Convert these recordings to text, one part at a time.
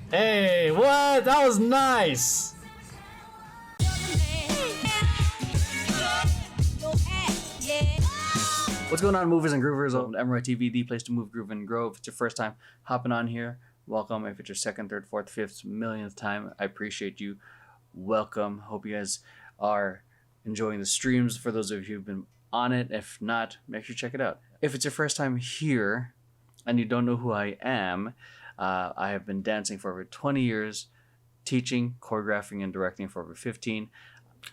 Hey, what? That was nice! What's going on, movers and groovers on Emeroy TV, the place to move, groove, and grow. If it's your first time hopping on here, welcome. If it's your second, third, fourth, fifth, millionth time, I appreciate you. Welcome. Hope you guys are enjoying the streams. For those of you who've been on it, if not, make sure you check it out. If it's your first time here and you don't know who I am, I have been dancing for over 20 years, teaching, choreographing, and directing for over 15.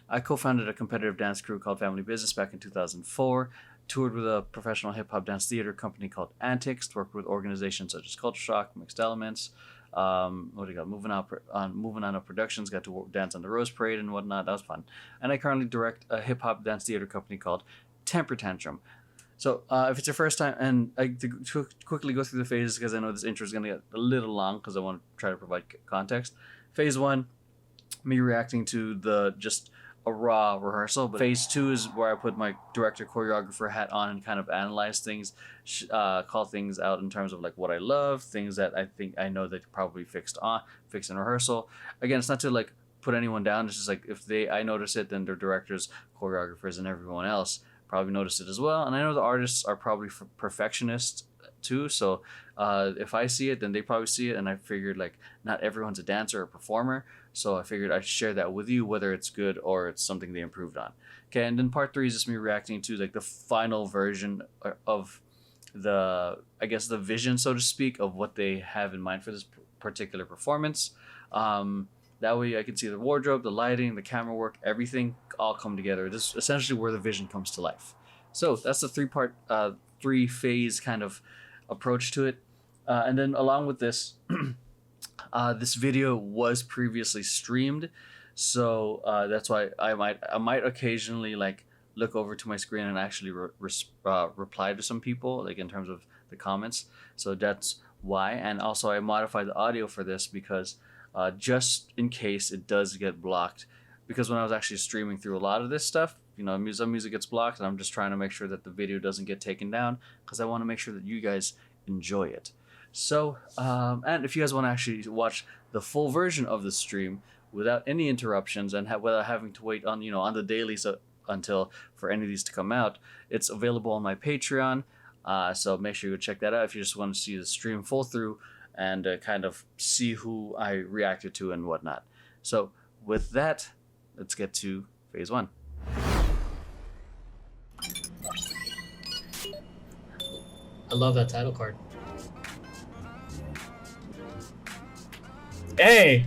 I co-founded a competitive dance crew called Family Business back in 2004, toured with a professional hip-hop dance theater company called Antics, worked with organizations such as Culture Shock, Mixed Elements, Moving On Up Productions, got to dance on the Rose Parade and whatnot. That was fun. And I currently direct a hip-hop dance theater company called Temper Tantrum. So if it's your first time, and I to quickly go through the phases because I know this intro is going to get a little long because I want to try to provide context. Phase 1, me reacting to just a raw rehearsal. But phase 2 is where I put my director choreographer hat on and kind of analyze things, call things out in terms of like what I love, things that I think I know that probably fix in rehearsal. Again, it's not to like put anyone down. It's just like if I notice it, then their directors, choreographers, and everyone else probably notice it as well. And I know the artists are probably perfectionists too. So if I see it, then they probably see it. And I figured like not everyone's a dancer or performer. So I figured I'd share that with you, whether it's good or it's something they improved on. Okay, and then part 3 is just me reacting to like the final version of the vision, so to speak, of what they have in mind for this particular performance. That way I can see the wardrobe, the lighting, the camera work, everything all come together. This is essentially where the vision comes to life. So that's the three-phase kind of approach to it. And then along with this, this video was previously streamed. So that's why I might occasionally like look over to my screen and actually reply to some people, like in terms of the comments. So that's why. And also I modified the audio for this because just in case it does get blocked, because when I was actually streaming through a lot of this stuff, you know, some music gets blocked, and I'm just trying to make sure that the video doesn't get taken down because I want to make sure that you guys enjoy it. So, and if you guys want to actually watch the full version of the stream without any interruptions and without having to wait on, on the dailies until for any of these to come out, it's available on my Patreon. So make sure you go check that out if you just want to see the stream full through and kind of see who I reacted to and whatnot. So with that, let's get to phase 1. I love that title card. Hey!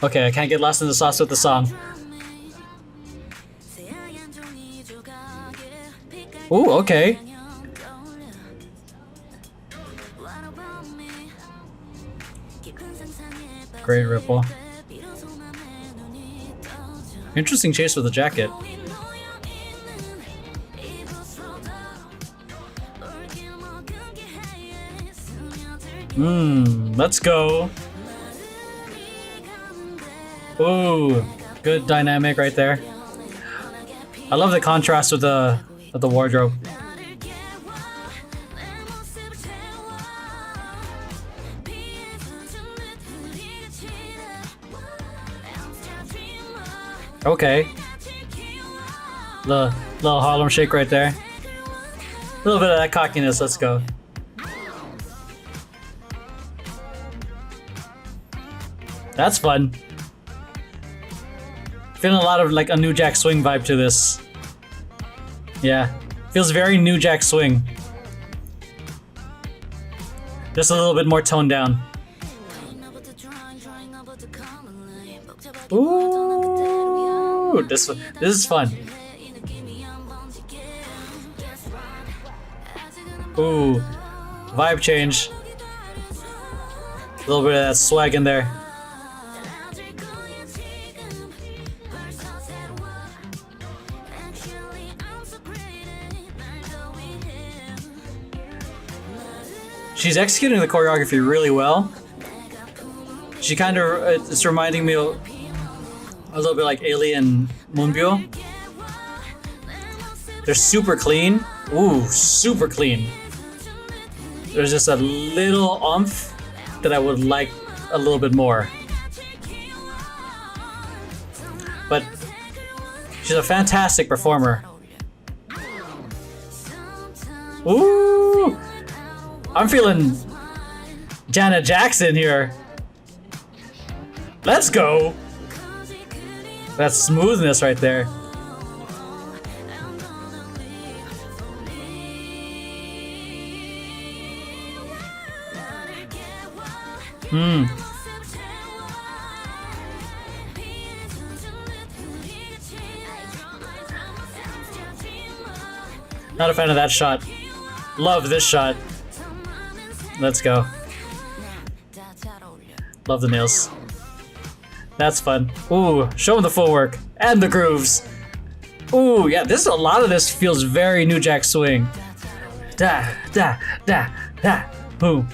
Okay, I can't get lost in the sauce with the song. Ooh, okay. Great ripple. Interesting chase with the jacket. Let's go. Ooh, good dynamic right there. I love the contrast with the wardrobe. Okay. The little Harlem shake right there. A little bit of that cockiness, let's go. That's fun. Feeling a lot of like a New Jack Swing vibe to this. Yeah, feels very New Jack Swing. Just a little bit more toned down. Ooh, this is fun. Ooh, vibe change. A little bit of that swag in there. She's executing the choreography really well. She kind of, it's reminding me of a little bit like Alien Moonbyul. They're super clean. Ooh, super clean. There's just a little oomph that I would like a little bit more. But she's a fantastic performer. Ooh! I'm feeling Janet Jackson here. Let's go! That smoothness right there. Not a fan of that shot. Love this shot. Let's go. Love the nails. That's fun. Ooh, show them the full work and the grooves. Ooh, yeah, a lot of this feels very New Jack Swing. Da, da, da, da, boom.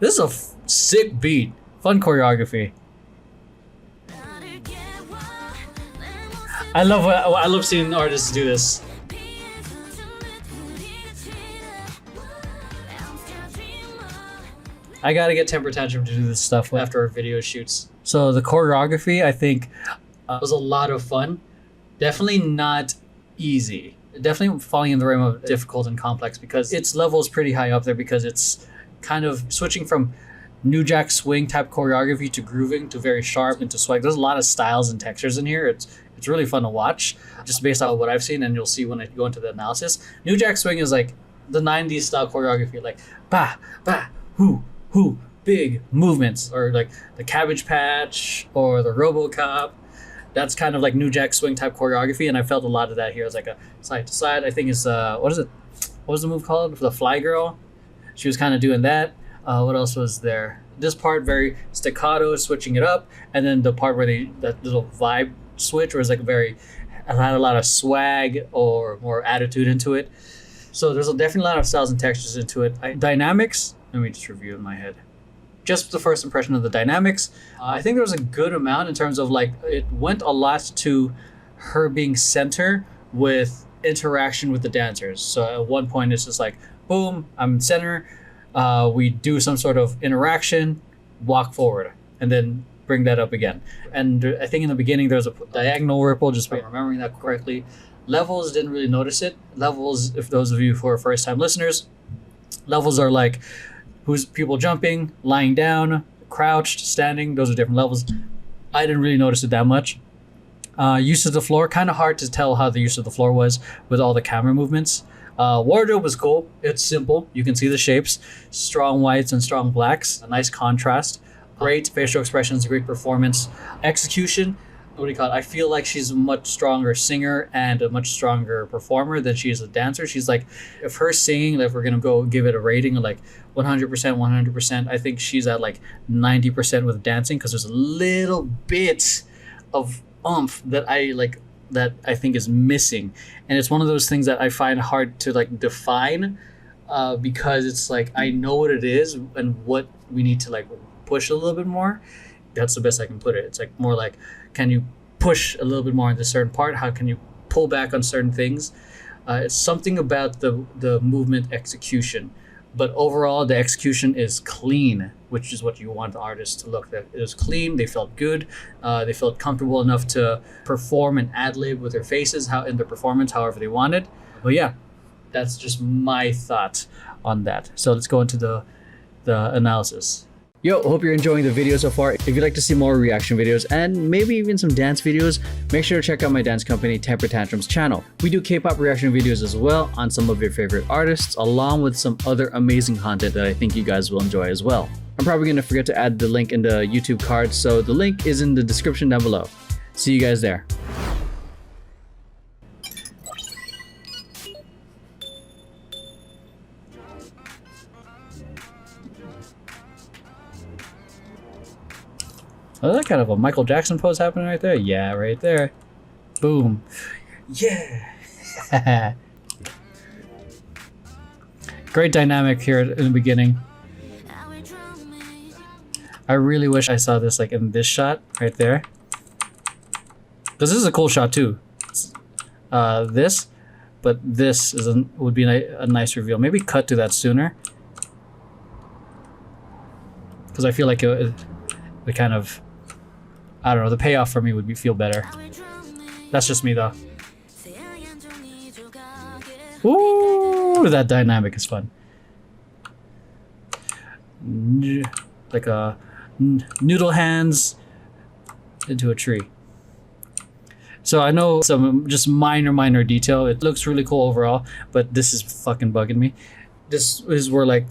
This is a sick beat. Fun choreography. I love seeing artists do this. I gotta get Temper Tantrum to do this stuff after our video shoots. So the choreography, I think, was a lot of fun. Definitely not easy. Definitely falling in the realm of difficult and complex because its level is pretty high up there because it's kind of switching from New Jack Swing type choreography to grooving to very sharp into swag. There's a lot of styles and textures in here. It's really fun to watch just based on what I've seen, and you'll see when I go into the analysis. New Jack Swing is like the 90s style choreography, like ba, ba, hoo, big movements, or like the Cabbage Patch or the RoboCop. That's kind of like New Jack Swing type choreography, and I felt a lot of that here. It's like a side to side. I think it's what is it? What was the move called? The Fly Girl. She was kind of doing that. What else was there? This part very staccato, switching it up, and then the part where that little vibe switch, where it's like had a lot of swag or more attitude into it. So there's definitely a lot of styles and textures into it. Dynamics. Let me just review in my head. Just the first impression of the dynamics. I think there was a good amount in terms of like it went a lot to her being center with interaction with the dancers. So at one point it's just like, boom, I'm center. We do some sort of interaction, walk forward, and then bring that up again. And I think in the beginning there's a diagonal ripple, just by remembering that correctly. Levels, didn't really notice it. Levels, if those of you who are first time listeners, levels are like who's people jumping, lying down, crouched, standing. Those are different levels. I didn't really notice it that much. Use of the floor, kind of hard to tell how the use of the floor was with all the camera movements. Wardrobe was cool. It's simple. You can see the shapes, strong whites and strong blacks, a nice contrast. Great facial expressions, great performance. Execution, what do you call it? I feel like she's a much stronger singer and a much stronger performer than she is a dancer. She's like, if her singing, if we're going to go give it a rating of like 100%, I think she's at like 90% with dancing, because there's a little bit of oomph that I think is missing. And it's one of those things that I find hard to like define because it's like, I know what it is and what we need to like push a little bit more. That's the best I can put it. It's like more like, can you push a little bit more into certain part? How can you pull back on certain things? It's something about the movement execution, but overall the execution is clean, which is what you want the artist to look at. It was clean. They felt good. They felt comfortable enough to perform and ad-lib with their faces, how in their performance, however they wanted. But yeah, that's just my thought on that. So let's go into the analysis. Yo, hope you're enjoying the video so far. If you'd like to see more reaction videos and maybe even some dance videos, make sure to check out my dance company, Temper Tantrum's channel. We do K-pop reaction videos as well on some of your favorite artists, along with some other amazing content that I think you guys will enjoy as well. I'm probably going to forget to add the link in the YouTube card, so the link is in the description down below. See you guys there. Oh, that kind of a Michael Jackson pose happening right there? Yeah, right there. Boom. Yeah. Great dynamic here in the beginning. I really wish I saw this like in this shot right there, because this is a cool shot too. this, but this would be a nice reveal. Maybe cut to that sooner, because I feel like it kind of, I don't know, the payoff for me would feel better. That's just me though. Ooh, that dynamic is fun. Like a noodle hands into a tree. So I know some just minor detail. It looks really cool overall, but this is fucking bugging me. This is where like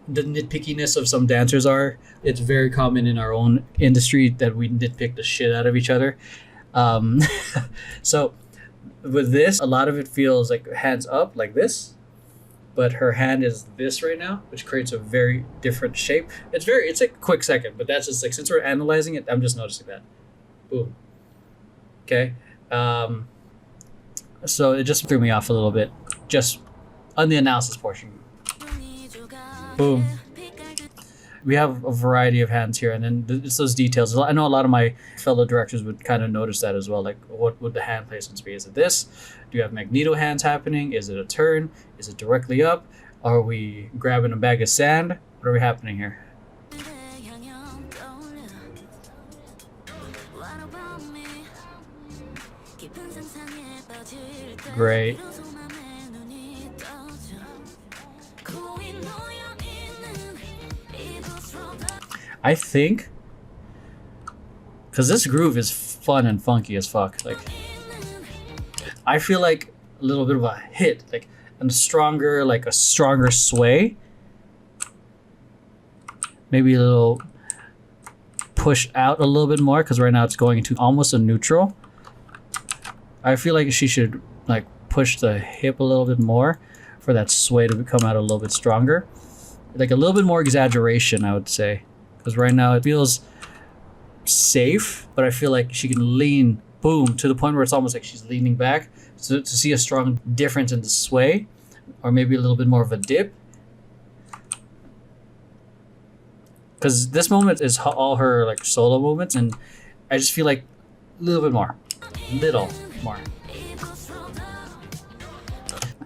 the nitpickiness of some dancers are. It's very common in our own industry that we nitpick the shit out of each other. So with this, a lot of it feels like hands up like this, but her hand is this right now, which creates a very different shape. It's a quick second, but that's just like, since we're analyzing it, I'm just noticing that. Boom. Okay. So it just threw me off a little bit, just on the analysis portion. Boom. We have a variety of hands here, and then it's those details. I know a lot of my fellow directors would kind of notice that as well. Like, what would the hand placements be? Is it this? Do you have magneto hands happening? Is it a turn? Is it directly up? Are we grabbing a bag of sand? What are we happening here? Great. I think, because this groove is fun and funky as fuck. Like, I feel like a little bit of a hit, like a stronger sway. Maybe a little push out a little bit more, because right now it's going into almost a neutral. I feel like she should like push the hip a little bit more for that sway to come out a little bit stronger. Like a little bit more exaggeration, I would say. Because right now it feels safe, but I feel like she can lean, boom, to the point where it's almost like she's leaning back. So to see a strong difference in the sway, or maybe a little bit more of a dip. Because this moment is all her like solo movements, and I just feel like a little bit more. Little more.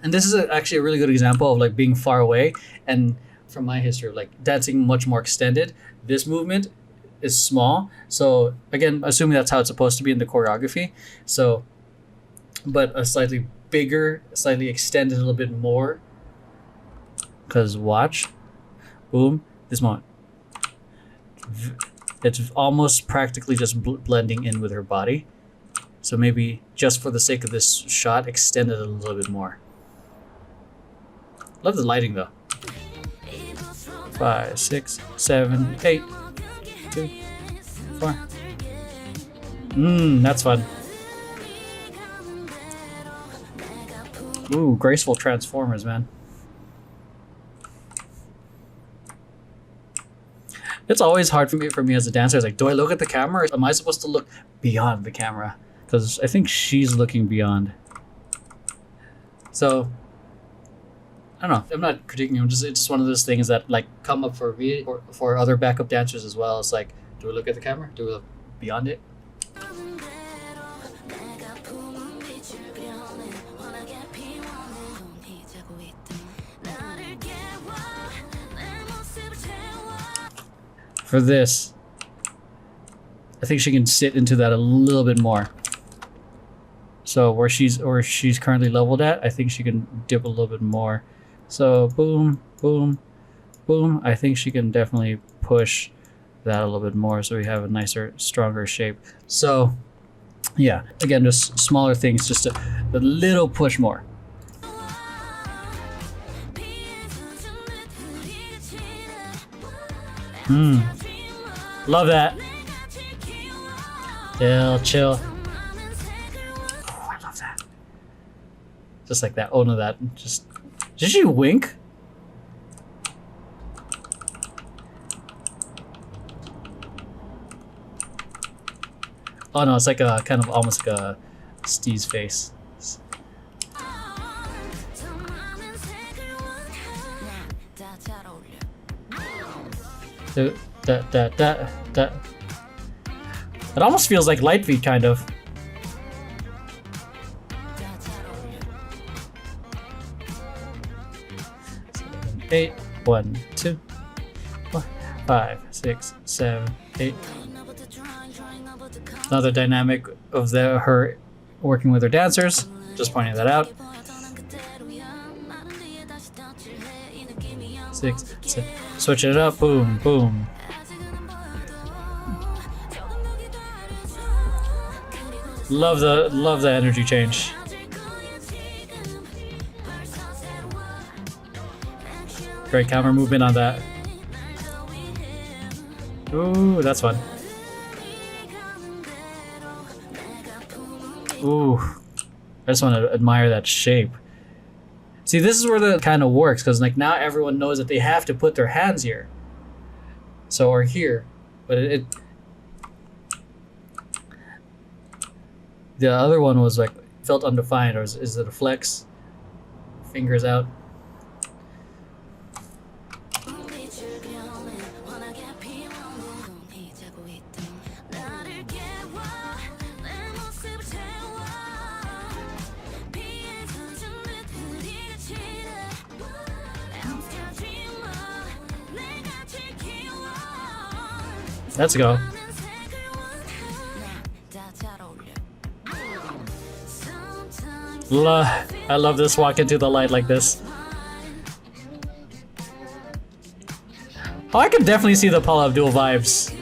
And this is actually a really good example of like being far away, and from my history of like dancing much more extended, this movement is small. So again, assuming that's how it's supposed to be in the choreography. So, but a slightly bigger, slightly extended a little bit more. Because watch, boom, this moment. It's almost practically just blending in with her body. So maybe just for the sake of this shot, extend it a little bit more. Love the lighting though. 5, 6, 7, 8, 2, 4. That's fun. Ooh, graceful transformers, man. It's always hard for me as a dancer. It's like, do I look at the camera, or am I supposed to look beyond the camera? Because I think she's looking beyond. So I don't know. I'm not critiquing him. It's just one of those things that like come up for me or for other backup dancers as well. It's like, do we look at the camera? Do we look beyond it? For this, I think she can sit into that a little bit more. So where she's currently leveled at, I think she can dip a little bit more. So boom, boom, boom. I think she can definitely push that a little bit more so we have a nicer, stronger shape. So yeah, again, just smaller things, just a little push more. Love that. Chill. Oh, I love that. Just like that. Oh no, that just. Did she wink? Oh no, it's like a kind of almost like a Steve's face. That. It almost feels like light feet, kind of. 8. 1, 2, 4, 5, 6, 7, 8. Another dynamic of her working with her dancers. Just pointing that out. 6, 7. Switching it up. Boom, boom. Love the energy change. Great camera movement on that. Ooh, that's fun. Ooh, I just want to admire that shape. See, this is where the kind of works, because like now everyone knows that they have to put their hands here. So, or here. But it the other one was like felt undefined, or is it a flex? Fingers out. Let's go. I love this walk into the light like this. Oh, I can definitely see the Paula Abdul vibes.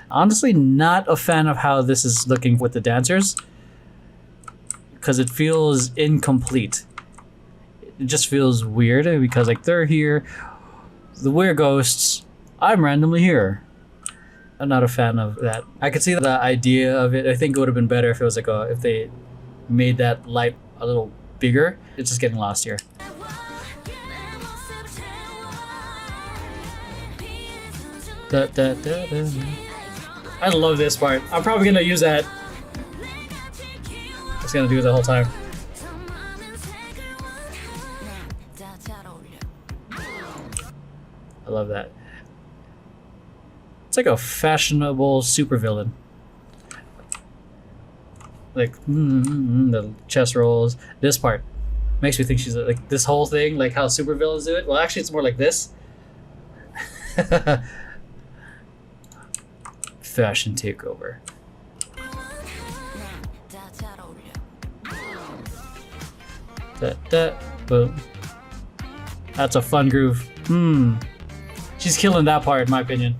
Honestly, not a fan of how this is looking with the dancers, because it feels incomplete. It just feels weird because like they're here, the we're ghosts, I'm randomly here. I'm not a fan of that. I could see the idea of it. I think it would have been better if it was like if they made that light a little bigger. It's just getting lost here. Da, da, da, da. I love this part. I'm probably gonna use that. Just gonna do it the whole time. I love that. It's like a fashionable supervillain. Like the chest rolls. This part makes me think she's like this whole thing, like how supervillains do it. Well, actually, it's more like this. Fashion takeover. Boom. That's a fun groove. She's killing that part, in my opinion.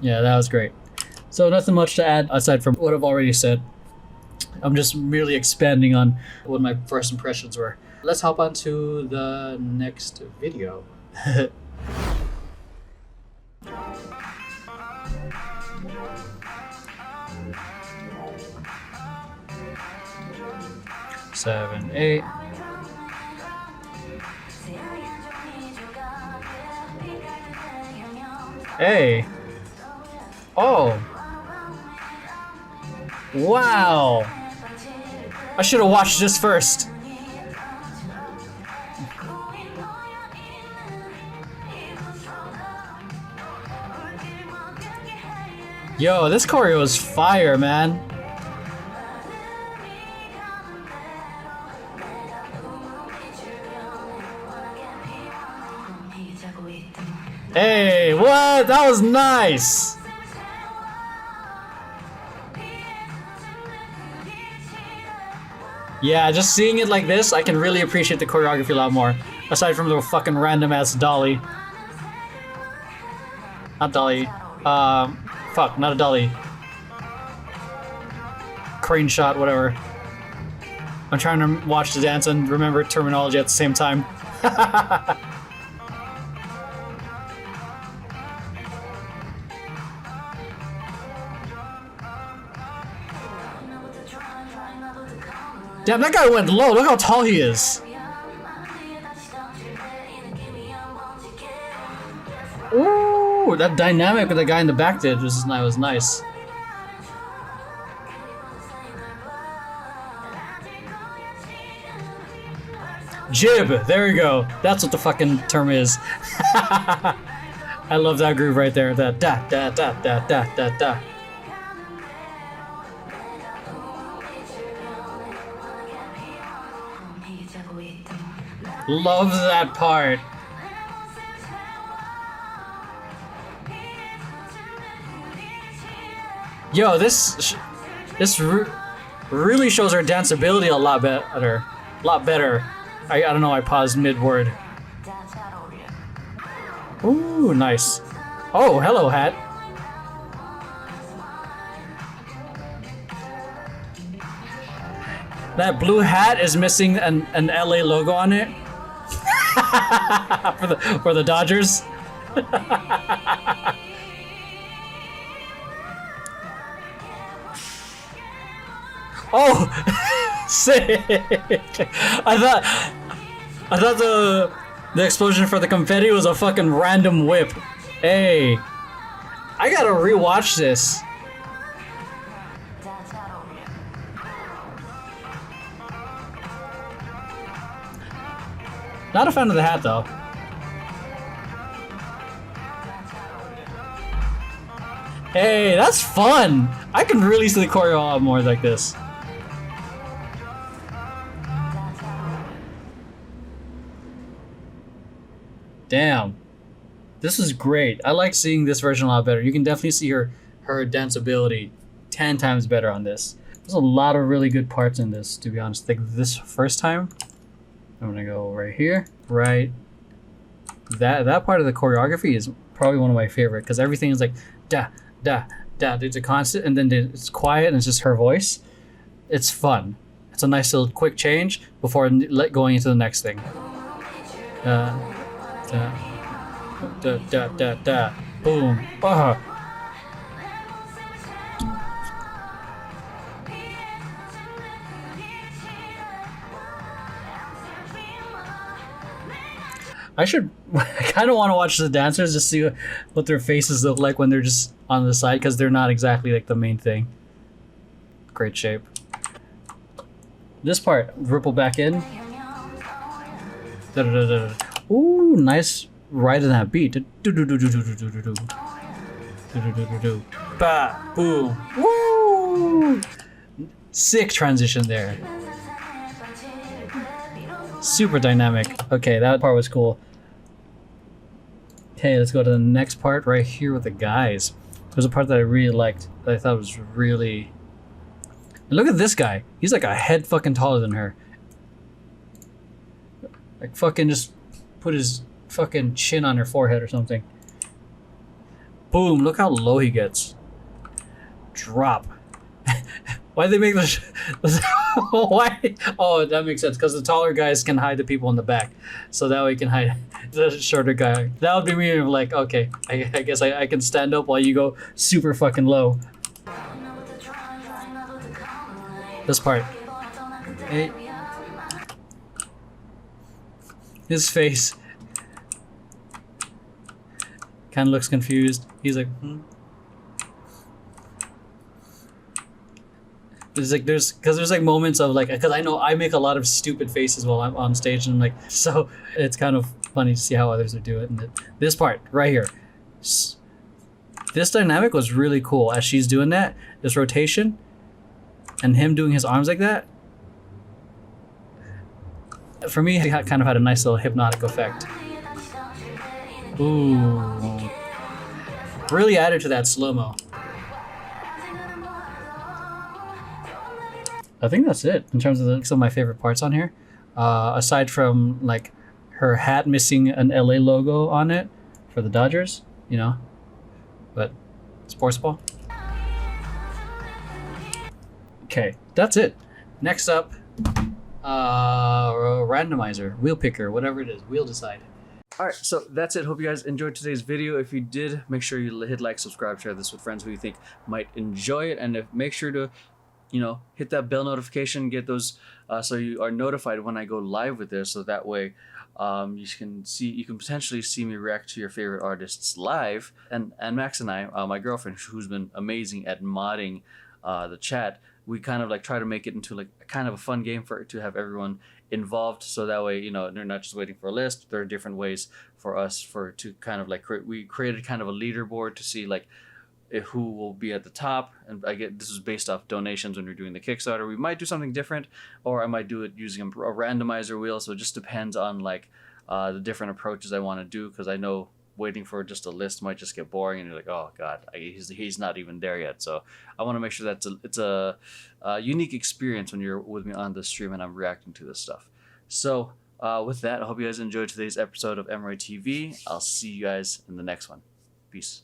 Yeah, that was great. So nothing much to add aside from what I've already said. I'm just merely expanding on what my first impressions were. Let's hop on to the next video. Seven, 8. Hey. Oh. Wow. I should have watched this first. Yo, this choreo is fire, man. Hey, what? That was nice. Yeah, just seeing it like this, I can really appreciate the choreography a lot more. Aside from the fucking random ass dolly. Not dolly. Fuck, not a dolly. Crane shot, whatever. I'm trying to watch the dance and remember terminology at the same time. Damn, that guy went low. Look how tall he is. Ooh, that dynamic with the guy in the back did was nice. Jib. There we go. That's what the fucking term is. I love that groove right there. That da da da da da da da. Love that part. Yo, this really shows her danceability a lot better. I don't know. I paused mid word. Ooh, nice. Oh, hello, hat. That blue hat is missing an LA logo on it. for the Dodgers. Oh, sick! I thought the explosion for the confetti was a fucking random whip. Hey, I gotta rewatch this. Not a fan of the hat though. Hey, that's fun. I can really see the choreo a lot more like this. Damn. This is great. I like seeing this version a lot better. You can definitely see her danceability 10 times better on this. There's a lot of really good parts in this, to be honest. Like this first time, I'm gonna go right here, right. That part of the choreography is probably one of my favorite because everything is like da da da. It's a constant, and then it's quiet and it's just her voice. It's fun. It's a nice little quick change before going into the next thing. Da da da da da. Boom. I kind of want to watch the dancers just see what their faces look like when they're just on the side because they're not exactly like the main thing. Great shape. This part, ripple back in. Da, da, da, da. Ooh, nice ride in that beat. Ba, boom, woo! Sick transition there. Super dynamic. Okay, that part was cool. Okay, let's go to the next part right here with the guys. There's a part that I really liked that I thought was really... And look at this guy. He's like a head fucking taller than her. Like fucking just put his fucking chin on her forehead or something. Boom, look how low he gets. Drop. Why'd they make this? Why? Oh, that makes sense. Because the taller guys can hide the people in the back. So that way you can hide the shorter guy. That would be me like, okay, I guess I can stand up while you go super fucking low. This part. Hey. His face. Kind of looks confused. He's like, There's like moments of like, because I know I make a lot of stupid faces while I'm on stage, and I'm like, so it's kind of funny to see how others are doing it. And this part right here, this dynamic was really cool as she's doing that, this rotation, and him doing his arms like that. For me, it kind of had a nice little hypnotic effect. Ooh, really added to that slow-mo. I think that's it in terms of some of my favorite parts on here. Aside from like her hat missing an LA logo on it for the Dodgers, you know, but sports ball. Okay, that's it. Next up, randomizer, wheel picker, whatever it is, we'll decide. All right, so that's it. Hope you guys enjoyed today's video. If you did, make sure you hit like, subscribe, share this with friends who you think might enjoy it, and make sure to, you know, hit that bell notification, get those so you are notified when I go live with this, so that way you can potentially see me react to your favorite artists live. And Max and I, my girlfriend, who's been amazing at modding the chat, we kind of like try to make it into like a kind of a fun game for to have everyone involved, so that way, you know, they're not just waiting for a list. There are different ways for us to kind of like we created kind of a leaderboard to see like who will be at the top. And I get this is based off donations when we're doing the Kickstarter. We might do something different, or I might do it using a randomizer wheel. So it just depends on like the different approaches I want to do, because I know waiting for just a list might just get boring and you're like, oh god, he's not even there yet. So I want to make sure that it's a unique experience when you're with me on the stream and I'm reacting to this stuff. So with that, I hope you guys enjoyed today's episode of Emeroy TV. I'll see you guys in the next one. Peace.